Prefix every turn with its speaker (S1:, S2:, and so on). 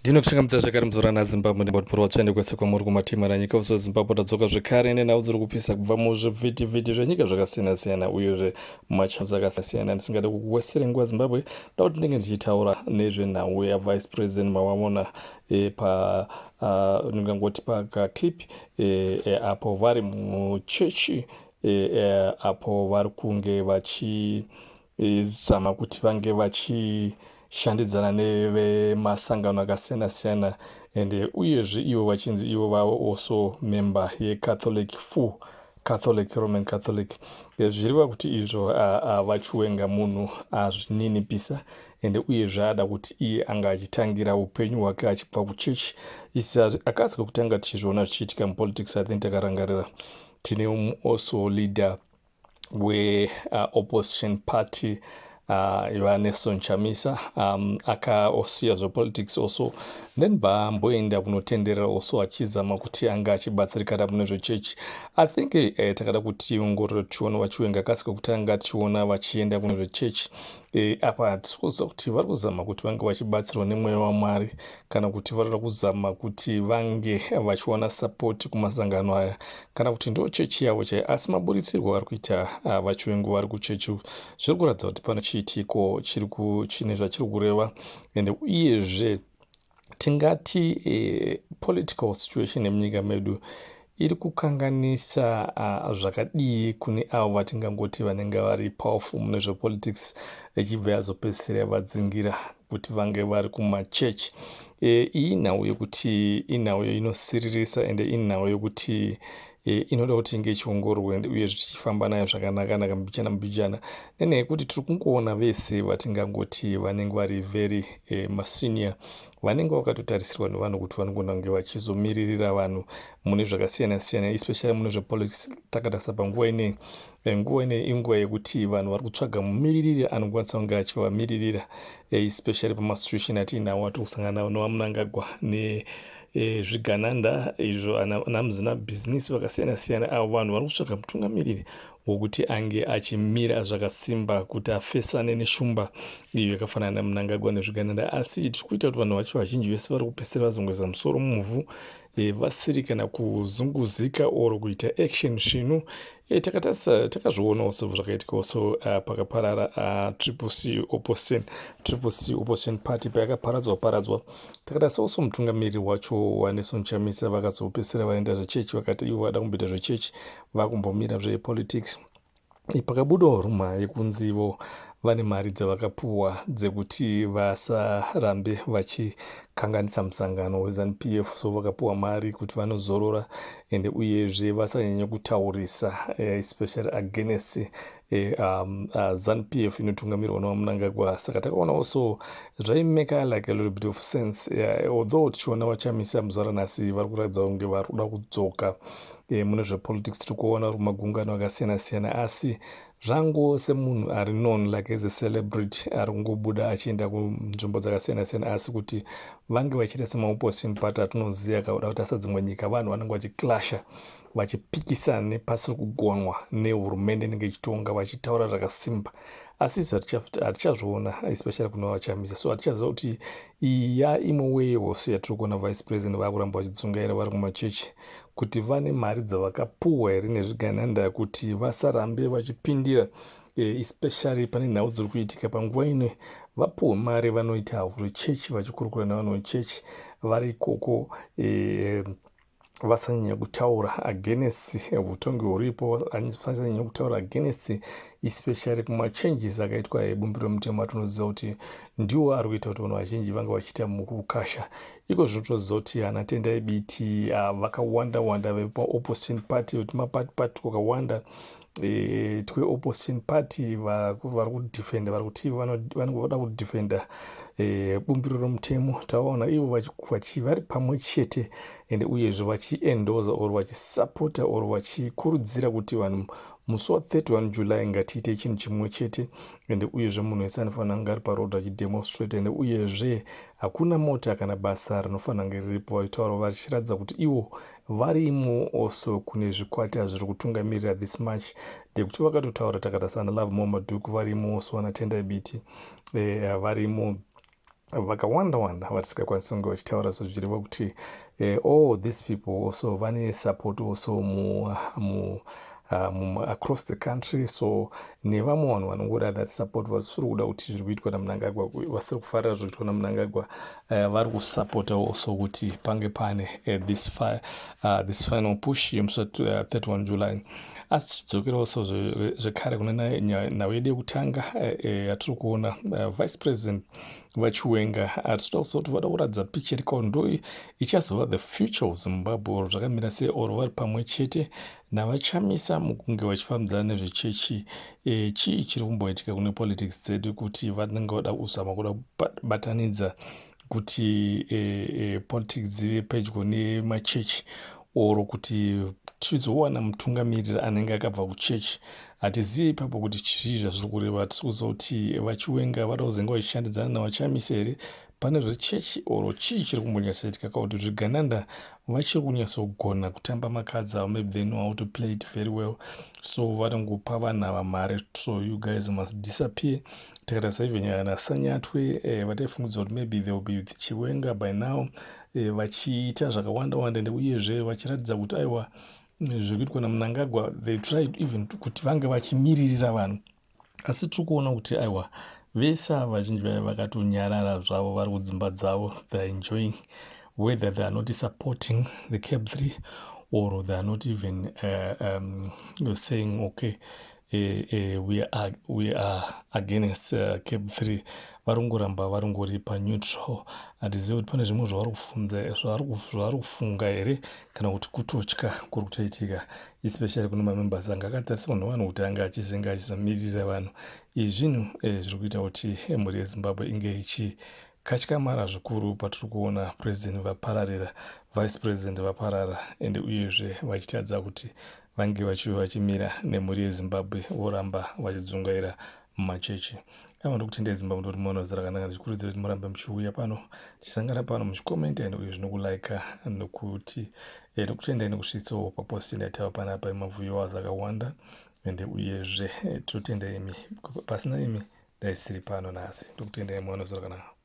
S1: Ndinokushingamidza zvakare muzora naZimbabwe ndibotipuro watsvaende kwese kwamuri kumatima ranyika uso Zimbabwe tadzoka zvekare nenhau dziri kupisa kubva muzvivhitivhiti zvenyika zvakasiyana-siyana uyezve machanzo akasiyana. Ndisingade kukuwesere nguva Zimbabwe nda kuti ndinenge ndichitaura nezvenhau yavice president mavamona ndingangoti paclip apo vari muchechi apo vari kunge vachizama kuti vange vachishandidzana nevemasangano akasiyana-siyana ende uyezve ivo vachinzi ivo vavo also member yeCatholic Catholic Roman Catholic. Zvireva kuti izvo vachiwenga munhu azvininipisa ende uyezve ada kuti iye anga achitangira upenyu hwake achibva kuchechi. Isi akasi kutanga tichizviona zvichiitika mupolitics. I think takarangarira tine also leader opposition party Nelson Chamisa akaosiya zvepolitics also then vaamboenda kunotenderera also achizama kuti anga achibatsirikana mune zvechechi. I think takada kuti ongororo tichiona vachiwenga akasika kutanga tichiona vachienda mune zvechechi apa tisikuziva kuti vari kuzama kuti vange vachibatsirwa nemweya waMwari kana kuti varikuda kuzama kuti vange vachiwana support kumasangano aya kana kuti ndo chechi yavo chaiyo. Asi maburitsirwo vari kuita vachiwengu vari kuchechi zviri kuratidza kuti pane chiitiko chine zvachiri kureva ende uyezve tingati political situation yemunyika medu iri kukanganisa zvakadii kune avo vatingangoti vanenge vari powerful mune zvepolitics echibva yazopedzisira yavadzingira kuti vange vari kumachechi. Iyi nhau yekuti inhau inosiririsa ende inhau yekuti inoda kuti inge ichiongororwa uye zvichifamba nayo zvakanaka mbichana nenyaya yekuti tiri kungoona vese vatingangoti vanenge vari very masenior vanenge vakatotarisirwa nevanhu kuti vanogona kunge vachizomiririra vanhu mune zvakasiyana-siyana especially mune zvepolitics. Takatarisa panguva ineyi inguva yekuti vanhu vari kutsvaga mumiririri anokwanisa kunge achivamiririra especially pamasituation atiinawo atikusangana nawo nowaMnangagwa nezvigananda izvo anamuzina bhizinisi vakasiyana-siyana avo vanhu vari kutsvaga mutungamiriri wokuti ange achimira zvakasimba kuti afesane neshumba iyo yakafanana naMnangagwa nezvigananda. Asi tiri kuita kuti vanhu vacho vazhinji vese vari kupesera vazongweza musoro muvhu vasiri kana kuzunguzika or kuita action zvino takazviona also zvakaitika also pakaparara triple C opposition party payakaparadzwa takatarisa also mutungamiriri wacho waNelson Chamisa vakazopesera vaenda zvechechi vakati ivo vada kumboita zvechechi vakumbomira zvepolitics. Pakabudawo rumha yekunzi ivo vane mari dzavakapuhwa dzekuti vasarambe vachikanganisa musangano weZANU-PF so vakapuhwa mari kuti vanozorora ende uyezve vasanyanya kutaurisa especially against ZANU-PF inotungamirwa nowaMnangagwa. Saka takaona also zvaimeka like a little bit of sense although tichiona vaChamisa muzara nhasi vari kuratidza kunge vari kuda kudzoka mune zvepolitics. Tiri kuona rumagungano akasiyana-siyana asi zvango semunhu ari known like as a celebrity ari kungobuda achienda kunzvimbo dzakasiyana-siyana asi kuti vange vachiita semaopposition party atinoziva kauda kuti asadzimwe nyika vanhu vanenge vachiclasha vachipikisana nepasiri kugonwa nehurumende inenge ichitonga vachitaura zvakasimba asi izvi hatichazviona especially kuna vaChamisa so hatichaziva kuti iyi imwe way also yatiri kuona vice president vakuramba vachidzungaira vari kumachechi kuti vane mari dzavakapuhwa here nezvigananda kuti vasarambe vachipindira especially pane nhau dziri kuitika panguva ino vapuhwe mari vanoita havhuro chechi vachikurukura navanhu vechechi vari ikoko vasanyanya kutaura against utongi huripo vasanyanya kutaura against especially kumachanges akaitwa ebumbiro mutemo atinoziva kuti ndiwo ari kuita kuti vanhu vazhinji vange vachiita mukukasha iko zvinotoziva kuti ana Tendai Biti vakawanda vepaopposition party kuti mapati kwakawanda twe-opposition party vari kudefenda vari kuti vanoda kudefenda bumbiro romutemo. Tavaona ivo vari pamwe chete ende uyezve vachiendoza or vachisapota or vachikurudzira kuti vanhu musi wa31 July ngatiite chinhu chimwe chete ende uyezve munhu wese anofanira kunge ari parodhi achidemonstrate ende uyezve hakuna mota kana basa rinofanira kunge riripo vachitaura vachiratidza kuti ivo varimo also kune zvikwata zviri kutungamirira this march ndekuti vakatotaura takatarisa Love Momaduku varimo also vana Tendai Biti varimo vakawanda vatisingakwanisi kunge vachitaura zvichireva kuti all these people also vane support also across the country. So nevamwe vanhu vanongoda that support vasiri kuda kuti zviri kuitwa naMnangagwa, vasiri kufarira zviri kuitwa naMnangagwa, vari kusupporta also kuti pange pane this final push yemusi 31 July. Asi tichidzokera also zvekare kune nhau yedu yekutanga yatiri kuona vice president vachiwenga tinoda kuziva kuti vada kuratidza picture irikawo ndo ichazova the future of Zimbabwe, oro zvakamira sei, oro vari pamwe chete navachamisa mukunge vachifambidzana nezvechechi. Chii chiri kumboitika kune politics dzedu kuti vanenge vada kuzama kuda kubatanidza kuti politics dzive pedyo nemachechi, oro kuti tizowana mutungamiriri anenge akabva kuchechi. Hatizivi ipapo kuti chii zvazviri kureva. Tiri kuziva kuti vachiwenga vada kuzenga vachishandidzana navachamisa here pane zvechechi, oro chii chiri kumbonyatsoitika kuti zvigananda vachiri kunyatsogona kutamba makadzi avo, maybe they know how to play it very well, so varingopa vanhu ava mari, so you guys must disappear. Takatarisa even naSanyatwe vataifungidzwa kuti maybe they will be with Chiwenga by now, vachiita zvakawanda ende uyezve vachiratidza kuti aiwa zviri kuitwa naMnangagwa, they tried even kuti vange vachimiririra vanhu, asi tiri kuona kuti aiwa vese vazhinji vaya vakatonyarara zvavo, vari kudzimba dzavo, they are enjoying, whether they are not supporting the Cap 3 or they are not even saying okay we are against Cap 3. Varongoramba varongori paneutral. Hatizivi kuti pane zvimwe zvavari kufunga here kana kuti kutotya kuri kutoitika, especially kune mamembers anga akatariswa nevanhu kuti anga achizenga achisamirira vanhu. Izvi zvinhu zviri kuita kuti mhuri yeZimbabwe inge ichikatyamara zvikuru patiri kuona president vapararira, vice president vaparara, ende uyezve vachitadza kuti vange vachimira nemhuri yeZimbabwe voramba vachidzungaira mumachechi. Ava ndokutendai Zimbabwe ndoti muona zira rakanaka, ndichikurudzira kuti murambe muchiuya pano tichisangana pano muchikomenta ende uyezve nokulaika nokuti ndokutendai nekusvitsawo papost ndaitawo panapa emaviewers akawanda, ende uyezve tinotendai imi, pasina imi ndaisiri pano nhasi. Ndokutendai muona zira rakanaka.